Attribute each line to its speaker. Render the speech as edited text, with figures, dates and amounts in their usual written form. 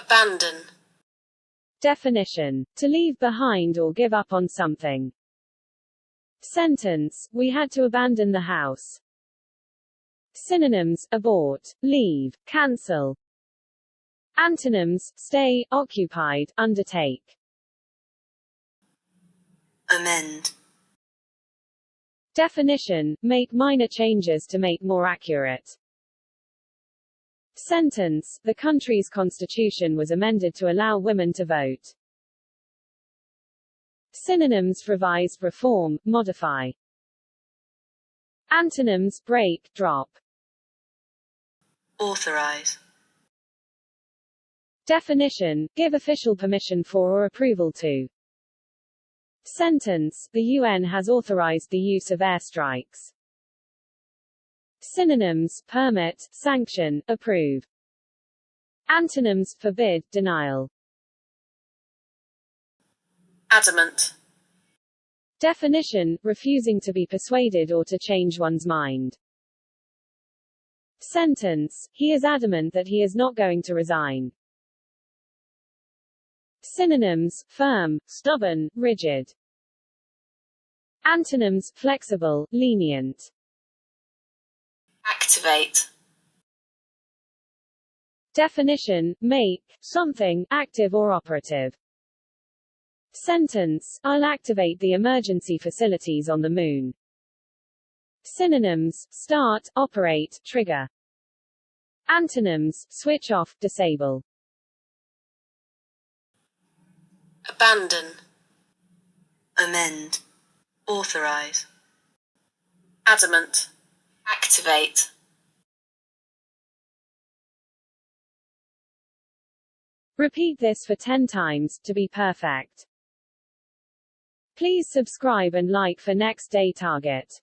Speaker 1: Abandon.
Speaker 2: Definition: to leave behind or give up on something. Sentence: we had to abandon the house. Synonyms: abort, leave, cancel. Antonyms: stay, occupied, undertake.
Speaker 1: Amend.
Speaker 2: Definition: make minor changes to make more accurate. Sentence: the country's constitution was amended to allow women to vote. Synonyms: revise, reform, modify. Antonyms: break, drop.
Speaker 1: Authorize.
Speaker 2: Definition: give official permission for or approval to. Sentence: the UN has authorized the use of airstrikes. Synonyms: permit, sanction, approve. Antonyms: forbid, denial.
Speaker 1: Adamant.
Speaker 2: Definition: refusing to be persuaded or to change one's mind. Sentence: he is adamant that he is not going to resign. Synonyms: firm, stubborn, rigid. Antonyms: flexible, lenient.
Speaker 1: Activate.
Speaker 2: Definition: make something active or operative. Sentence: I'll activate the emergency facilities on the moon. Synonyms: start, operate, trigger. Antonyms: switch off, disable.
Speaker 1: Abandon. Amend. Authorize. Adamant. Activate.
Speaker 2: Repeat this for 10 times, to be perfect. Please subscribe and like for next day target.